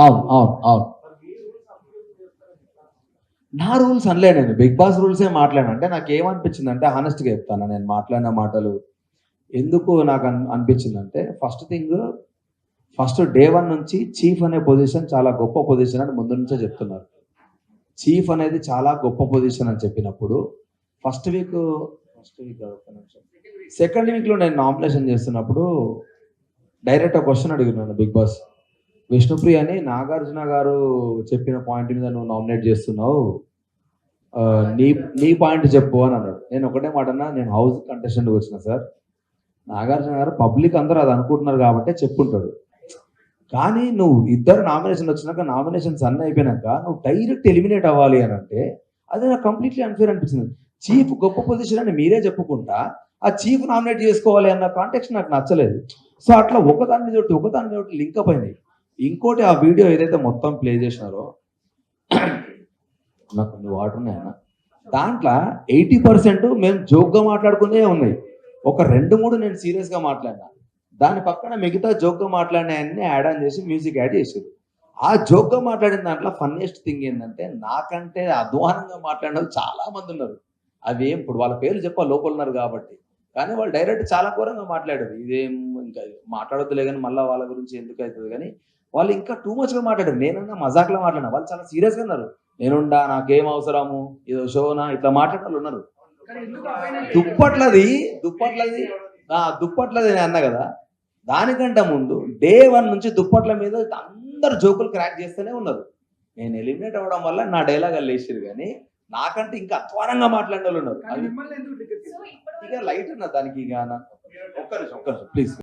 అవును అవును అవును. నా రూల్స్ అనలే, నేను బిగ్ బాస్ రూల్సే మాట్లాడాను. అంటే నాకు ఏమనిపించింది అంటే, హానెస్ట్గా చెప్తాను, నేను మాట్లాడిన మాటలు ఎందుకు నాకు అనిపించిందంటే, first thing, first day one నుంచి చీఫ్ అనే పొజిషన్ చాలా గొప్ప పొజిషన్ అని ముందు నుంచే చెప్తున్నారు. చీఫ్ అనేది చాలా గొప్ప పొజిషన్ అని చెప్పినప్పుడు, first week first week second వీక్లో నేను నామినేషన్ చేస్తున్నప్పుడు డైరెక్ట్ ఒక క్వశ్చన్ అడిగినాను బిగ్ బాస్. విష్ణుప్రియని నాగార్జున గారు చెప్పిన పాయింట్ మీద నువ్వు నామినేట్ చేస్తున్నావు, ఆ, నీ నీ పాయింట్ చెప్పు అని అన్నాడు. నేను ఒకటే మాట అన్నా, నేను హౌస్ కంటెస్టెంట్ వచ్చిన సార్, నాగార్జున గారు పబ్లిక్ అందరూ అది అనుకుంటున్నారు కాబట్టి చెప్పుంటాడు. కానీ నువ్వు ఇద్దరు నామినేషన్ వచ్చినాక, నామినేషన్స్ అన్నీ అయిపోయినాక నువ్వు డైరెక్ట్ ఎలిమినేట్ అవ్వాలి అని అంటే, అది నాకు కంప్లీట్లీ అన్ఫేర్ అనిపించింది. చీఫ్ గొప్ప పొజిషన్ అని మీరే చెప్పుకుంటా ఆ చీఫ్ నామినేట్ చేసుకోవాలి అన్న కాంటెక్స్ట్ నాకు నచ్చలేదు. సో అట్లా ఒకదాని మీద ఒకటి లింక్ అప్ అయినాయి. ఇంకోటి, ఆ వీడియో ఏదైతే మొత్తం ప్లే చేసినారో, నాకు కొన్ని వాటర్ ఉన్నాయన్న, దాంట్లో 80% మేము జోక్గా మాట్లాడుకునే ఉన్నాయి. ఒక 2-3 నేను సీరియస్గా మాట్లాడినా. దాని పక్కన మిగతా జోక్గా మాట్లాడినాయన్ని యాడ్ ఆన్ చేసి మ్యూజిక్ యాడ్ చేసారు. ఆ జోక్గా మాట్లాడిన దాంట్లో ఫన్నెస్ట్ థింగ్ ఏంటంటే, నాకంటే అధ్వానంగా మాట్లాడిన వాళ్ళు చాలా మంది ఉన్నారు. అవి ఏం ఇప్పుడు వాళ్ళ పేర్లు చెప్పా, లోపల ఉన్నారు కాబట్టి. కానీ వాళ్ళు డైరెక్ట్ చాలా ఘోరంగా మాట్లాడారు. ఇదేం ఇంకా మాట్లాడొద్దులే కానీ మళ్ళీ వాళ్ళ గురించి ఎందుకు అవుతుంది కానీ, వాళ్ళు ఇంకా టూ మచ్గా మాట్లాడారు. నేనన్నా మజాక్లో మాట్లాడినా, వాళ్ళు చాలా సీరియస్గా ఉన్నారు. నేనుండా, నాకేం అవసరము, ఏదో షోనా, ఇట్లా మాట్లాడే వాళ్ళు ఉన్నారు. దుప్పట్లది దుప్పట్లది దుప్పట్లది నేను అన్నా కదా, దానికంటే ముందు డే వన్ నుంచి దుప్పట్ల మీద అందరు జోకులు క్రాక్ చేస్తూనే ఉన్నారు. నేను ఎలిమినేట్ అవ్వడం వల్ల నా డైలాగ్ లేచారు కానీ, నాకంటే ఇంకా అధ్వానంగా మాట్లాడిన వాళ్ళు ఉన్నారు. అది ఇక లైట్ ఉన్న దానికి ఇక ఒక్క నిమిషం ప్లీజ్.